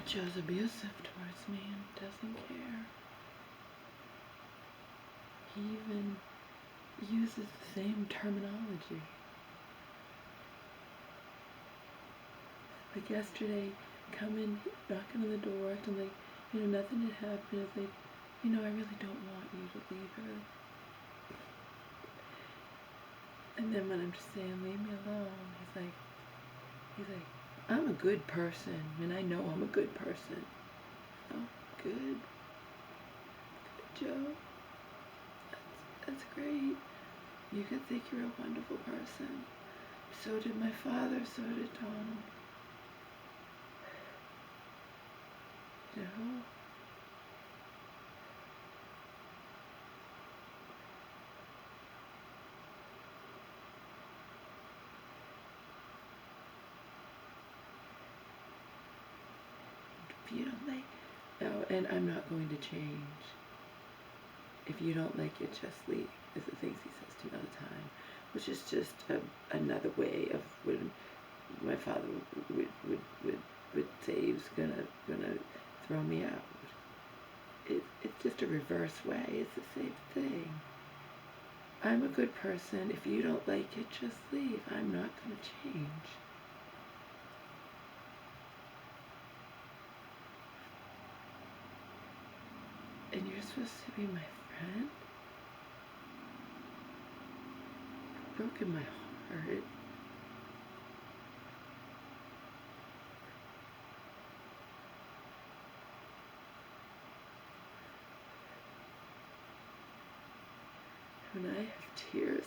Joe's abusive towards me and doesn't care. He even uses the same terminology. Like yesterday, coming, knocking on the door, acting like, nothing had happened. It's like, I really don't want you to leave. And then when I'm just saying, leave me alone, he's like, I'm a good person, and I know I'm a good person. Oh, good. Good, Joe. That's great. You could think you're a wonderful person. So did my father, so did Tom. If you don't like, and I'm not going to change. If you don't like it, just leave, is the things he says to me all the time, which is just another way of when my father would say he was gonna throw me out. It's just a reverse way. It's the same thing. I'm a good person. If you don't like it, just leave. I'm not gonna change. And you're supposed to be my friend? You've broken my heart. When I have tears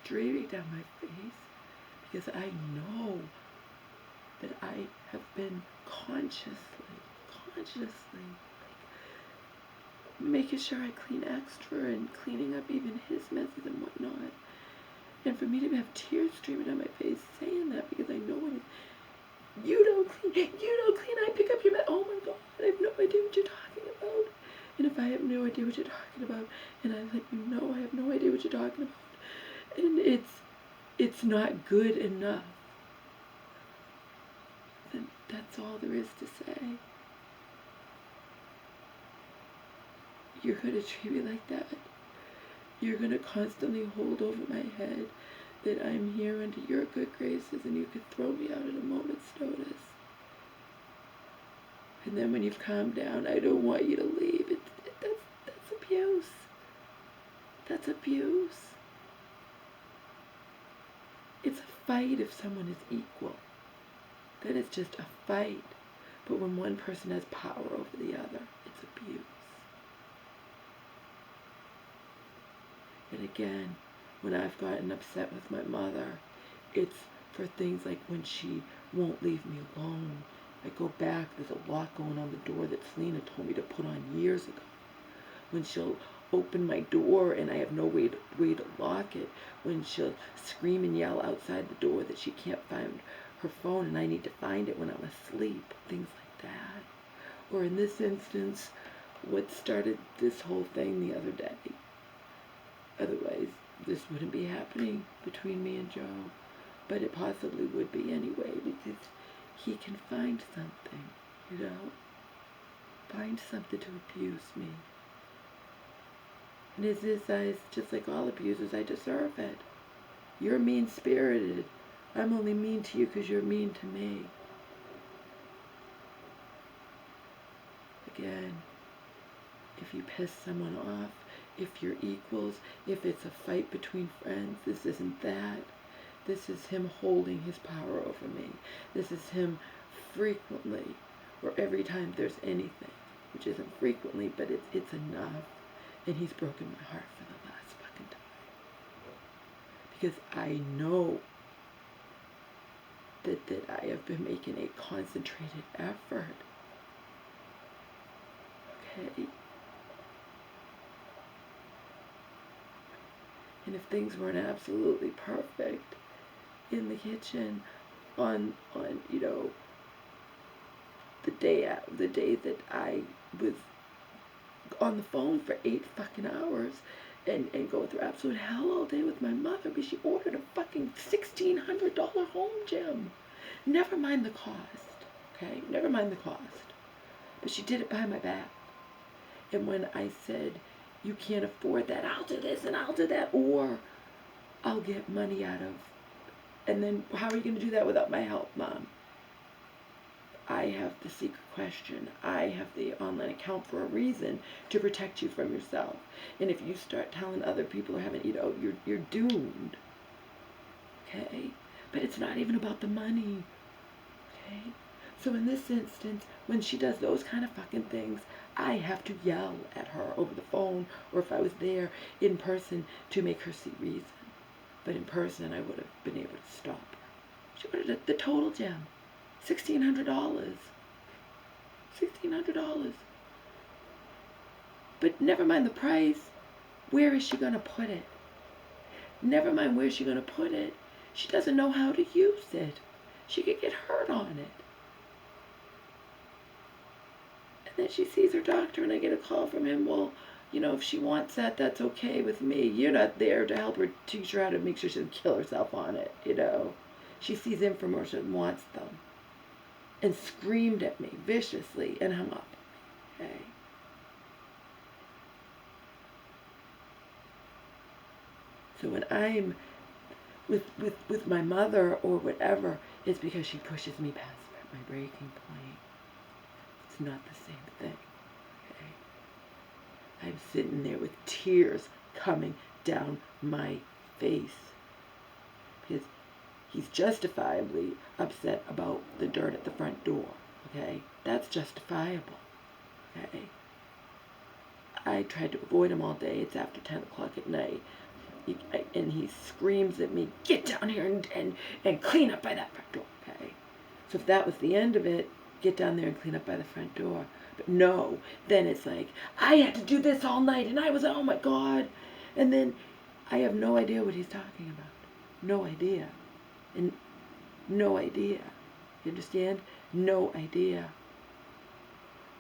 streaming down my face because I know that I have been consciously making sure I clean extra and cleaning up even his messes and whatnot. And for me to have tears streaming down my face saying that because I know it is, you don't clean, I pick up your mess. Oh my God, I have no idea what you're talking about. And if I have no idea what you're talking about, and I let you know I have no idea what you're talking about, and it's not good enough, then that's all there is to say. You're going to treat me like that. You're going to constantly hold over my head that I'm here under your good graces and you could throw me out at a moment's notice. And then when you've calmed down, I don't want you to leave. That's abuse. That's abuse. It's a fight if someone is equal. Then it's just a fight. But when one person has power over the other, it's abuse. And again, when I've gotten upset with my mother, it's for things like when she won't leave me alone. I go back, there's a lock going on the door that Selena told me to put on years ago. When she'll open my door and I have no way to lock it. When she'll scream and yell outside the door that she can't find her phone and I need to find it when I'm asleep. Things like that. Or in this instance, what started this whole thing the other day. Otherwise, this wouldn't be happening between me and Joe. But it possibly would be anyway, because he can find something, find something to abuse me. And in his eyes, just like all abusers, I deserve it. You're mean-spirited. I'm only mean to you because you're mean to me. Again, if you piss someone off, if you're equals, if it's a fight between friends, this isn't that. This is him holding his power over me. This is him frequently, or every time there's anything, which isn't frequently, but it's enough. And he's broken my heart for the last fucking time. Because I know that I have been making a concentrated effort. Okay? And if things weren't absolutely perfect in the kitchen on the day that I was on the phone for 8 fucking hours and going through absolute hell all day with my mother because she ordered a fucking $1,600 home gym. Never mind the cost, okay? Never mind the cost. But she did it behind my back. And when I said, you can't afford that, I'll do this and I'll do that, or I'll get money out of, and then how are you going to do that without my help, Mom? I have the secret question. I have the online account for a reason, to protect you from yourself. And if you start telling other people or having, you're doomed. Okay? But it's not even about the money. Okay? So in this instance, when she does those kind of fucking things, I have to yell at her over the phone, or if I was there in person, to make her see reason. But in person, I would have been able to stop her. She ordered the total gem. $1,600. $1,600. But never mind the price. Where is she going to put it? Never mind where she's going to put it. She doesn't know how to use it. She could get hurt on it. And then she sees her doctor, and I get a call from him. Well, if she wants that, that's okay with me. You're not there to help her, teach her how to make sure she doesn't kill herself on it, She sees infomercials and wants them. And screamed at me viciously and hung up on me, okay? So when I'm with my mother or whatever, it's because she pushes me past my breaking point. It's not the same thing, okay? I'm sitting there with tears coming down my face because he's justifiably upset about the dirt at the front door, okay? That's justifiable, okay? I tried to avoid him all day. It's after 10 o'clock at night. And he screams at me, get down here and clean up by that front door, okay? So if that was the end of it, get down there and clean up by the front door. But no, then it's like, I had to do this all night, and I was, oh my God. And then I have no idea what he's talking about. No idea. And no idea. You understand? No idea.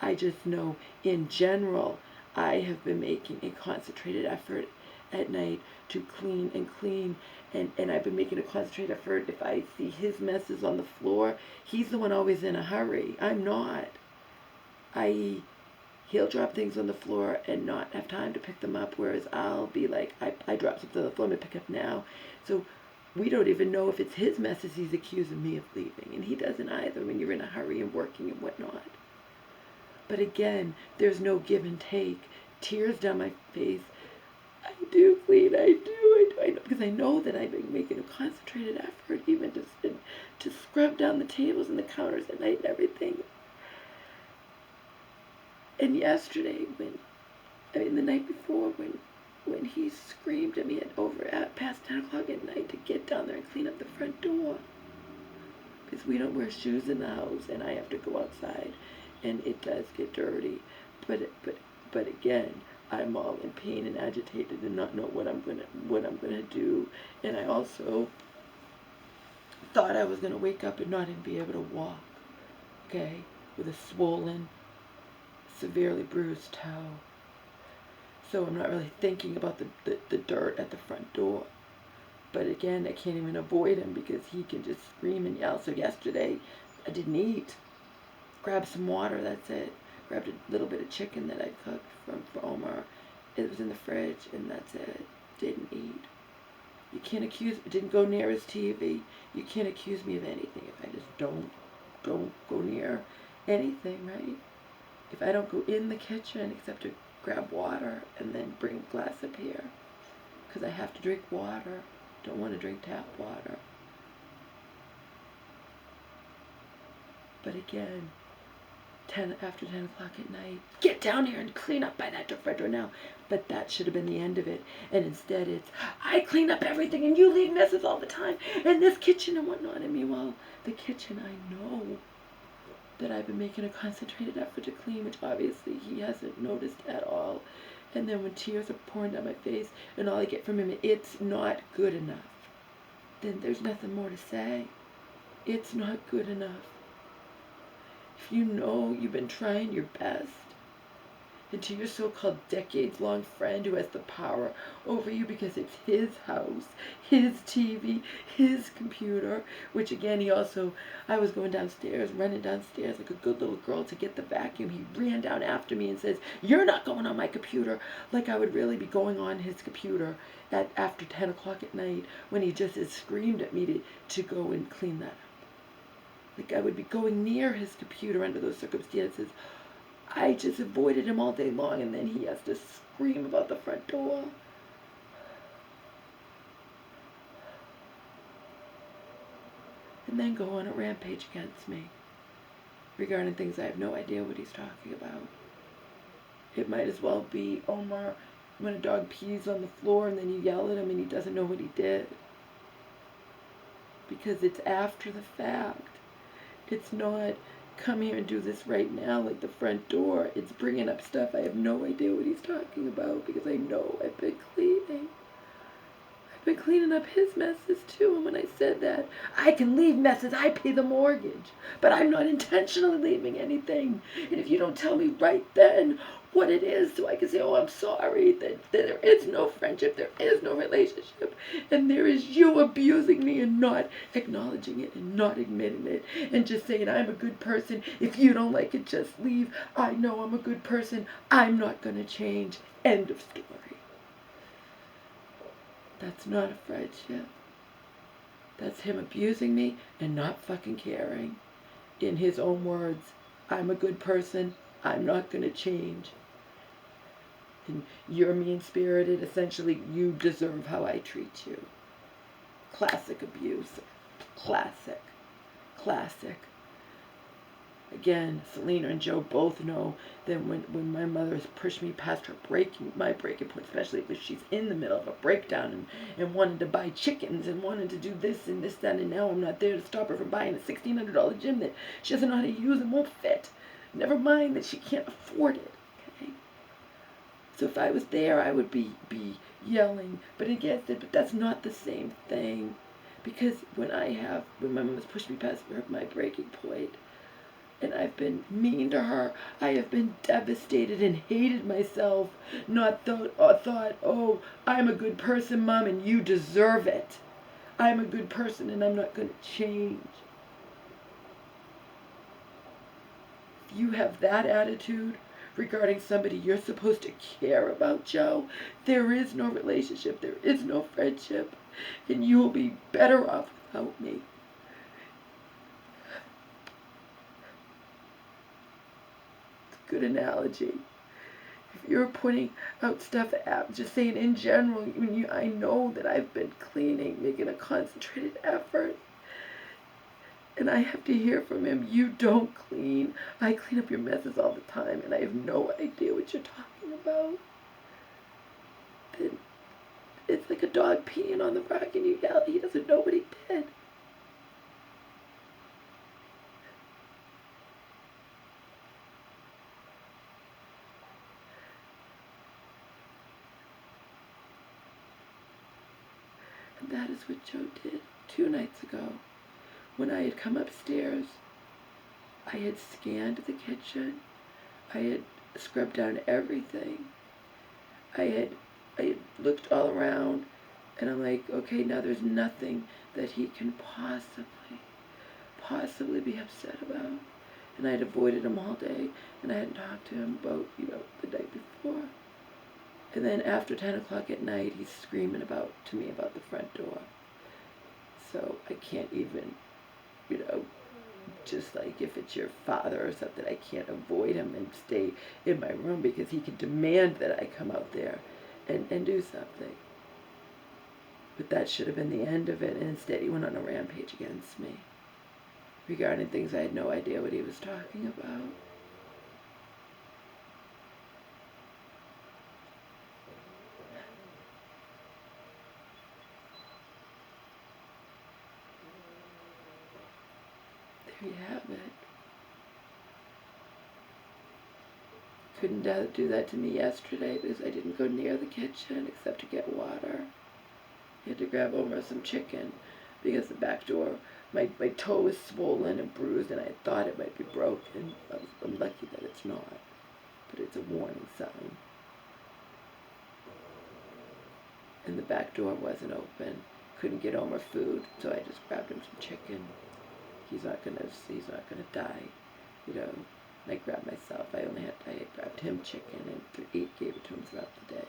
I just know, in general, I have been making a concentrated effort at night to clean and clean, and I've been making a concentrated effort. If I see his messes on the floor, he's the one always in a hurry. I'm not. He'll drop things on the floor and not have time to pick them up, whereas I'll be like, I dropped something on the floor, I'm going to pick up now. So we don't even know if it's his messes he's accusing me of leaving, and he doesn't either when you're in a hurry and working and whatnot. But again, there's no give and take. Tears down my face. I do clean, I know, because I know that I've been making a concentrated effort even to scrub down the tables and the counters at night and everything. And yesterday, the night before, when he screamed at me at past 10 o'clock at night to get down there and clean up the front door. Because we don't wear shoes in the house, and I have to go outside, and it does get dirty. But again, I'm all in pain and agitated and not know what I'm gonna do. And I also thought I was gonna wake up and not even be able to walk, okay, with a swollen, severely bruised toe. So I'm not really thinking about the dirt at the front door. But again, I can't even avoid him because he can just scream and yell. So yesterday, I didn't eat. Grabbed some water, that's it. Grabbed a little bit of chicken that I cooked from Omar. It was in the fridge, and that's it. Didn't eat. You can't accuse me. Didn't go near his TV. You can't accuse me of anything if I just don't go near anything, right? If I don't go in the kitchen except to grab water and then bring a glass up here because I have to drink water. Don't want to drink tap water. But again, after 10 o'clock at night, get down here and clean up by that front door now. But that should have been the end of it. And instead it's, I clean up everything and you leave messes all the time. And this kitchen and whatnot. And meanwhile, the kitchen, I know that I've been making a concentrated effort to clean, which obviously he hasn't noticed at all. And then when tears are pouring down my face and all I get from him, it's not good enough. Then there's nothing more to say. It's not good enough. If you know you've been trying your best and to your so-called decades-long friend who has the power over you because it's his house, his TV, his computer, which again, I was going downstairs, running downstairs like a good little girl to get the vacuum. He ran down after me and says, "You're not going on my computer," like I would really be going on his computer after 10 o'clock at night when he just has screamed at me to go and clean that up. Like I would be going near his computer under those circumstances. I just avoided him all day long, and then he has to scream about the front door. And then go on a rampage against me regarding things I have no idea what he's talking about. It might as well be Omar when a dog pees on the floor and then you yell at him and he doesn't know what he did. Because it's after the fact. It's not come here and do this right now like the front door. It's bringing up stuff I have no idea what he's talking about because I know I've been cleaning. I've been cleaning up his messes too, and when I said that, I can leave messes, I pay the mortgage, but I'm not intentionally leaving anything. And if you don't tell me right then what it is so I can say, oh, I'm sorry, that there is no friendship, there is no relationship, and there is you abusing me and not acknowledging it and not admitting it and just saying I'm a good person. If you don't like it, just leave. I know I'm a good person. I'm not going to change. End of story. That's not a friendship. That's him abusing me and not fucking caring. In his own words, I'm a good person. I'm not going to change. And you're mean-spirited. Essentially, you deserve how I treat you. Classic abuse. Classic. Classic. Again, Selena and Joe both know that when my mother has pushed me past my breaking point, especially if she's in the middle of a breakdown and wanting to buy chickens and wanting to do this and this, that, and now I'm not there to stop her from buying a $1,600 gym that she doesn't know how to use and won't fit. Never mind that she can't afford it. Okay? So if I was there, I would be yelling. But again, but that's not the same thing. Because when my mom has pushed me past my breaking point, and I've been mean to her, I have been devastated and hated myself, not thought, oh, I'm a good person, Mom, and you deserve it. I'm a good person and I'm not going to change. If you have that attitude regarding somebody you're supposed to care about, Joe, there is no relationship, there is no friendship, and you will be better off without me. Good analogy. If you're pointing out stuff, just saying in general, I know that I've been cleaning, making a concentrated effort, and I have to hear from him, you don't clean. I clean up your messes all the time, and I have no idea what you're talking about. Then it's like a dog peeing on the rug, and you yell, he doesn't know what he did. And that is what Joe did 2 nights ago. When I had come upstairs, I had scanned the kitchen. I had scrubbed down everything. I had looked all around, and I'm like, okay, now there's nothing that he can possibly be upset about. And I had avoided him all day, and I hadn't talked to him about, the night before. And then after 10 o'clock at night, he's screaming to me about the front door. So I can't even, just like if it's your father or something, I can't avoid him and stay in my room because he can demand that I come out there and do something. But that should have been the end of it, and instead he went on a rampage against me regarding things I had no idea what he was talking about. There you have it. Couldn't do that to me yesterday because I didn't go near the kitchen except to get water. I had to grab over some chicken because the back door, my toe was swollen and bruised, and I thought it might be broken. I'm lucky that it's not. but it's a warning sign. And the back door wasn't open. Couldn't get home or food, so I just grabbed him some chicken. He's not gonna die, you know. And I grabbed myself. I grabbed him chicken and gave it to him throughout the day.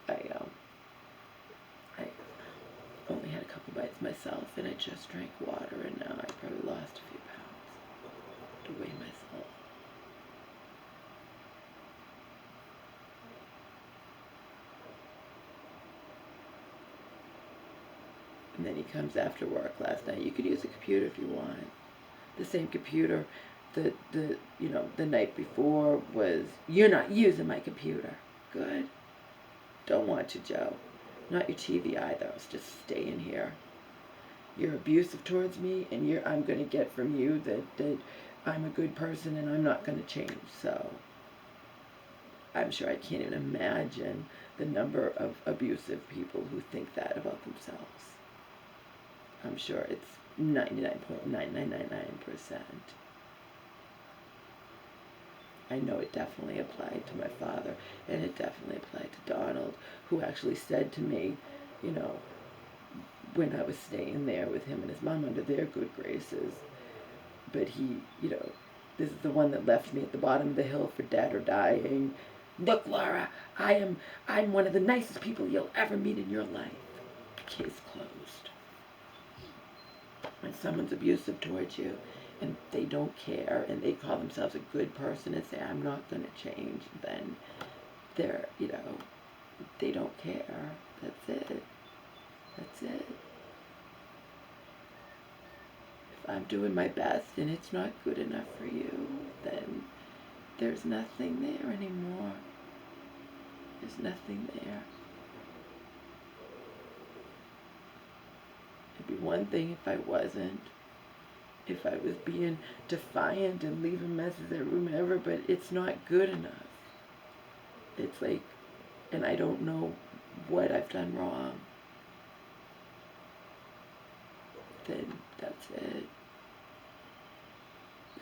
But I only had a couple bites myself, and I just drank water, and now I probably lost a few pounds to weigh myself. And then he comes after work last night. You could use a computer if you want. The same computer the night before was, you're not using my computer. Good. Don't want you, Joe. Not your TV either. I'll just stay in here. You're abusive towards me, and I'm going to get from you that I'm a good person and I'm not going to change. So I'm sure I can't even imagine the number of abusive people who think that about themselves. I'm sure it's 99.9999%. I know it definitely applied to my father, and it definitely applied to Donald, who actually said to me, you know, when I was staying there with him and his mom under their good graces, but he, you know, this is the one that left me at the bottom of the hill for dead or dying. Look, Laura, I'm one of the nicest people you'll ever meet in your life. Case closed. When someone's abusive towards you and they don't care and they call themselves a good person and say, I'm not going to change, then they're, you know, they don't care. That's it. That's it. If I'm doing my best and it's not good enough for you, then there's nothing there anymore. There's nothing there. It'd be one thing if I wasn't. If I was being defiant and leaving messes every room and ever, but it's not good enough. It's like, and I don't know what I've done wrong. Then that's it.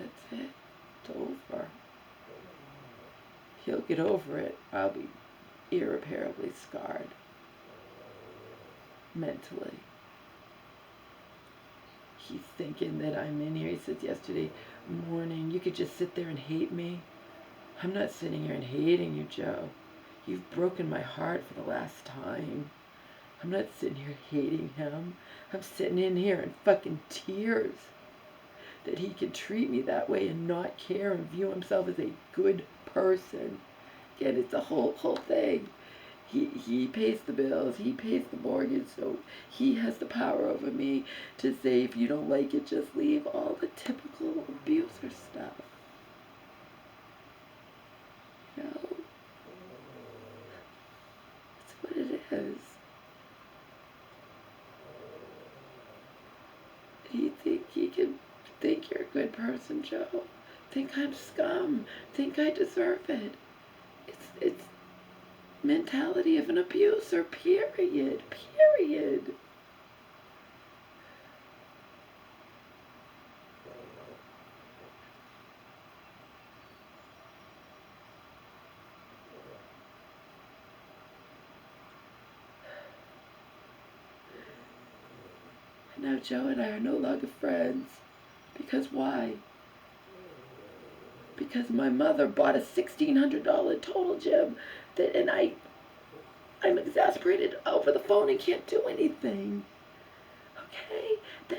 That's it. It's over. He'll get over it. I'll be irreparably scarred. Mentally. He's thinking that I'm in here. He said yesterday morning, you could just sit there and hate me. I'm not sitting here and hating you, Joe. You've broken my heart for the last time. I'm not sitting here hating him. I'm sitting in here in fucking tears that he can treat me that way and not care and view himself as a good person. Again, it's the whole thing. He pays the bills, he pays the mortgage, so he has the power over me to say, if you don't like it, just leave. All the typical abuser stuff. You know? That's what it is. You think he can think you're a good person, Joe? Think I'm scum? Think I deserve it? It's mentality of an abuser, period. And now Joe and I are no longer friends. Because why? Because my mother bought a $1,600 total gym and I'm exasperated over the phone and can't do anything. Okay? And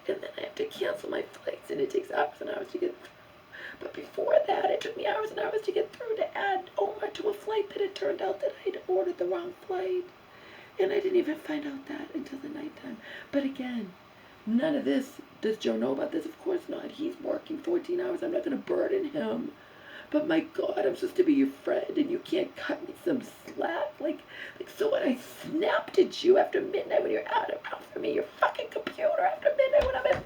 then I have to cancel my flights, and it takes hours and hours to get through. But before that, it took me hours and hours to get through to add Omar to a flight that it turned out that I'd ordered the wrong flight. And I didn't even find out that until the nighttime. But again, none of this, does Joe know about this? Of course not. He's working 14 hours. I'm not going to burden him. But my God, I'm supposed to be your friend, and you can't cut me some slack. Like so when I snapped at you after midnight when you're out for me, your fucking computer after midnight when I'm in